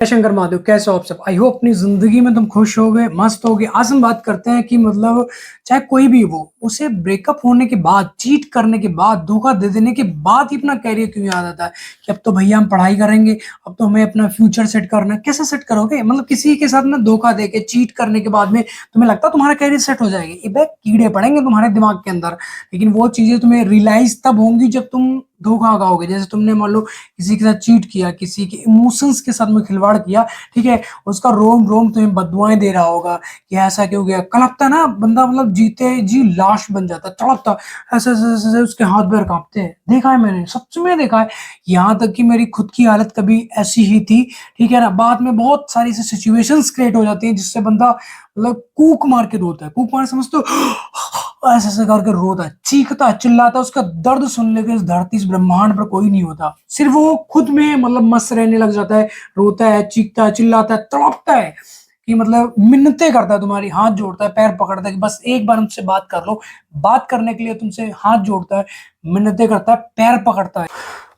शंकर महादेव, कैसे हो आप सब? आई होप अपनी जिंदगी में तुम खुश होगे, मस्त होगे। आज हम बात करते हैं कि मतलब चाहे कोई भी हो, उसे ब्रेकअप होने के बाद, चीट करने के बाद, धोखा दे देने के बाद ही अपना कैरियर क्यों याद आता है कि अब तो भैया हम पढ़ाई करेंगे, अब तो हमें अपना फ्यूचर सेट करना है। कैसे सेट करोगे? मतलब किसी के साथ में धोखा देके चीट करने के बाद में तुम्हें लगता है तुम्हारा कैरियर सेट हो जाएगी? ये कीड़े पड़ेंगे तुम्हारे दिमाग के अंदर। लेकिन वो चीजें तुम्हें रियलाइज तब होंगी जब तुम धोखा खाओगे। जैसे तुमने मान लो किसी के साथ चीट किया, किसी के इमोशंस के साथ में खिलवाड़ किया, ठीक है, उसका रोम रोम तुम्हें बददुआएं दे रहा होगा कि ऐसा क्यों गया। कल लगता है ना, बंदा मतलब जीते जी लाश बन जाता है, तड़पता, ऐसे ऐसे ऐसे ऐसे उसके हाथ पैर कांपते हैं। देखा है मैंने, सच में देखा है। यहाँ तक कि मेरी खुद की हालत कभी ऐसी ही थी, ठीक है ना। बाद में बहुत सारी ऐसी सिचुएशंस क्रिएट हो जाती हैं जिससे बंदा मतलब कूक मार के रोता है। कूक मार समझते हो? ऐसे ऐसे करके रोता है, चीखता है, चिल्लाता है। उसका दर्द सुनने के इस धरती, इस ब्रह्मांड पर कोई नहीं होता। सिर्फ वो खुद में मतलब मस्त रहने लग जाता है, रोता है, चीखता है, चिल्लाता है, तड़पता है कि मतलब मिन्नतें करता है, तुम्हारी हाथ जोड़ता है, पैर पकड़ता है कि बस एक बार हमसे बात कर लो। बात करने के लिए तुमसे हाथ जोड़ता है, मिन्नतें करता है, पैर पकड़ता है।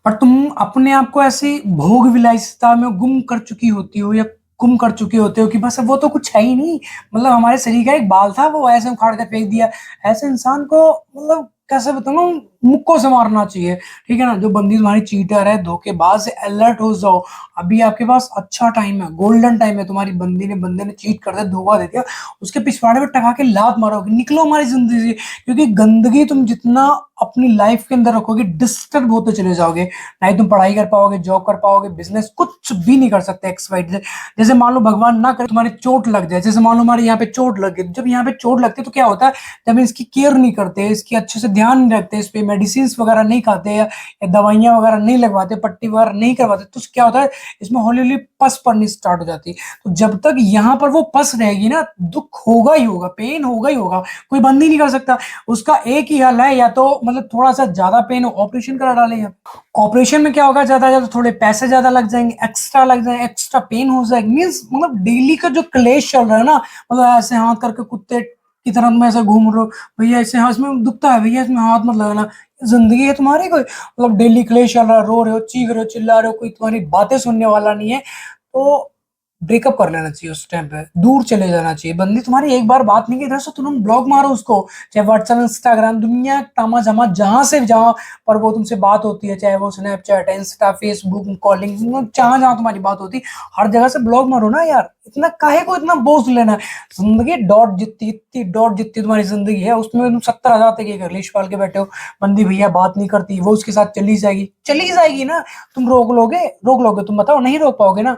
पर तुम अपने आप को ऐसी भोग विलासिता में गुम कर चुकी होती हो, या गुम कर चुके होते हो कि बस अब वो तो कुछ है ही नहीं। मतलब हमारे शरीर का एक बाल था, वो ऐसे उखाड़ के फेंक दिया। ऐसे इंसान को मतलब कैसे बताऊं, मुक्कों से मारना चाहिए। ठीक है ना। जो बंदी तुम्हारी चीटर है, धोखेबाज है, अलर्ट हो जाओ। अभी आपके पास अच्छा टाइम है, गोल्डन टाइम है। तुम्हारी बंदे ने चीट कर दिया, धोखा दे दिया, उसके पिछवाड़े में टका के लात मारोगे, निकलो हमारी जिंदगी से। क्योंकि गंदगी तुम जितना अपनी लाइफ के अंदर रखोगे, डिस्टर्ब होते चले जाओगे। नहीं तुम पढ़ाई कर पाओगे, जॉब कर पाओगे, बिजनेस कुछ भी नहीं कर सकते। X white Z. जैसे मान लो भगवान ना करे तुम्हारी चोट लग जाए, जैसे मान लो हमारे यहाँ पे चोट लग गई। जब यहाँ पे चोट लगती है तो क्या होता है, जब इसकी केयर नहीं करते, इसकी अच्छे से ध्यान नहीं रखते, इस पे मेडिसिन वगैरह नहीं खाते, या दवाइयां वगैरह नहीं लगवाते, पट्टी वगैरह नहीं करवाते, तो क्या होता है, इसमें हौली हौली पस पड़नी स्टार्ट हो जाती है। तो जब तक यहाँ पर वो पस रहेगी ना, दुख होगा ही होगा, पेन होगा ही होगा। कोई बंद ही नहीं कर सकता। उसका एक ही हल है, या तो मतलब थोड़ा सा ज्यादा पेन हो, ऑपरेशन करा डाले। यहाँ ऑपरेशन में क्या होगा, ज्यादा ज्यादा थोड़े पैसे ज्यादा लग जाएंगे, एक्स्ट्रा लग जाएंगे, एक्स्ट्रा पेन हो जाएगा। मीन्स मतलब डेली का जो क्लेश चल रहा है ना, मतलब ऐसे हाथ करके कुत्ते की तरह तुम ऐसे घूम रहे हो, भैया ऐसे हाथ में दुखता है, भैया इसमें हाथ मत लगाना। जिंदगी है तुम्हारी कोई, मतलब डेली क्लेश चल रहा है, रो रहे हो, चीख रहे हो, चिल्ला रहे हो, कोई तुम्हारी बातें सुनने वाला नहीं है। तो ब्रेकअप कर लेना चाहिए। उस टाइम पे दूर चले जाना चाहिए। बंदी तुम्हारी एक बार बात नहीं की, इधर से तुरंत ब्लॉक मारो उसको। चाहे व्हाट्सएप, इंस्टाग्राम, दुनिया तामा जमा जहां से जहां पर वो तुमसे बात होती है, चाहे वो स्नैपचैट, इंस्टा, फेसबुक, कॉलिंग, जहां जहां तुम्हारी बात होती है, हर जगह से ब्लॉक मारो ना यार। इतना काहे को इतना बोझ लेना है? जिंदगी डॉट जितनी, इतनी डॉट जितनी तुम्हारी जिंदगी है, उसमें तुम 70,000 तक एक लीश पाल के बैठे हो। बंदी भैया बात नहीं करती, वो उसके साथ चली जाएगी ना। तुम रोक लोगे? तुम बताओ, नहीं रोक पाओगे ना।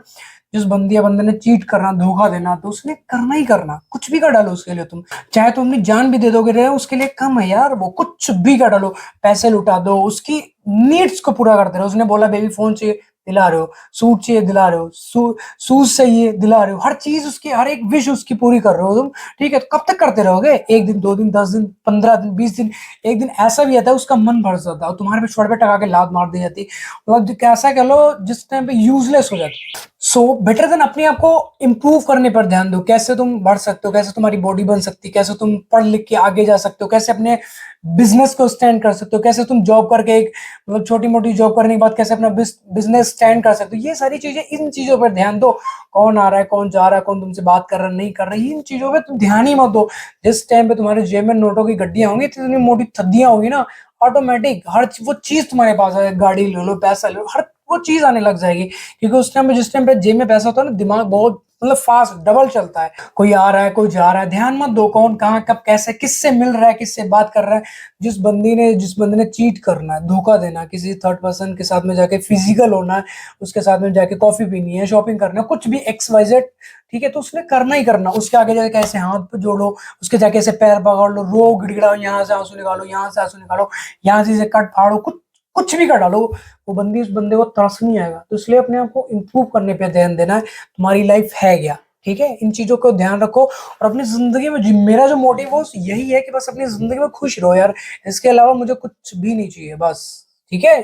जिस बंदी या बंदे ने चीट करना, धोखा देना, तो उसने करना ही करना। कुछ भी कर डालो उसके लिए तुम, चाहे तुम अपनी जान भी दे दोगे रे, उसके लिए कम है यार। वो कुछ भी कर डालो, पैसे लुटा दो, उसकी नीड्स को पूरा करते रहो। उसने बोला बेबी फोन चाहिए, दिला रहे हो। सूट चाहिए, दिला रहे हो। शूज चाहिए, दिला रहे हो। हर चीज उसकी, हर एक विश उसकी पूरी कर रहे हो तुम। ठीक है, तो कब तक करते रहोगे? एक दिन, 2 दिन, 10 दिन, 15 दिन, 20 दिन। एक दिन ऐसा भी आता है उसका मन भर जाता है और तुम्हारे पे छोड़ पे टका के लात मार दी जाती है। मतलब कैसा कह लो, जिस टाइम पे यूजलेस हो जाती है। सो बेटर देन अपने आप को इम्प्रूव करने पर ध्यान दो। कैसे तुम बढ़ सकते हो, कैसे तुम्हारी बॉडी बन सकती है, कैसे तुम पढ़ लिख के आगे जा सकते हो, कैसे अपने बिजनेस को स्टैंड कर सकते हो, कैसे तुम जॉब करके एक मतलब छोटी मोटी जॉब करने के बाद कैसे अपना बिजनेस स्टैंड कर सकते हो। ये सारी चीजें, इन चीजों पर ध्यान दो। कौन आ रहा है, कौन जा रहा है, कौन तुमसे बात कर रहा है, नहीं कर रहा है, इन चीजों पे तुम ध्यान ही मत दो। जिस टाइम पे तुम्हारे जेब में नोटों की गड्डियां होंगी, इतनी मोटी थद्दियां होगी ना, ऑटोमेटिक हर वो चीज तुम्हारे पास आएगी। गाड़ी ले लो, पैसा ले लो, हर वो चीज आने लग जाएगी। क्योंकि उस टाइम पे, जिस टाइम पे जेब में पैसा होता है ना, दिमाग बहुत मतलब फास्ट डबल चलता है। कोई आ रहा है, कोई जा रहा है, ध्यान मत दो कौन कहाँ कब कैसे किससे मिल रहा है, किससे बात कर रहा है। जिस बंदी ने चीट करना है, धोखा देना, किसी थर्ड पर्सन के साथ में जाके फिजिकल होना है, उसके साथ में जाके कॉफी पीनी है, शॉपिंग करना है, कुछ भी एक्स वाई जेड, ठीक है, तो उसने करना ही करना। उसके आगे जाके ऐसे हाथ पे जोड़ो, उसके जाके ऐसे पैर पकड़ लो, रो गिड़गिड़ाओ, यहाँ से आंसू निकालो, यहाँ से आंसू निकालो, यहाँ से इसे कट फाड़ो, कुछ कुछ भी कर डालो। वो बंदी, उस बंदे को तरस नहीं आएगा। तो इसलिए अपने आप को इम्प्रूव करने पे ध्यान देना है। तुम्हारी लाइफ है क्या? ठीक है, इन चीजों को ध्यान रखो। और अपनी जिंदगी में मेरा जो मोटिव है यही है कि बस अपनी जिंदगी में खुश रहो यार। इसके अलावा मुझे कुछ भी नहीं चाहिए बस। ठीक है।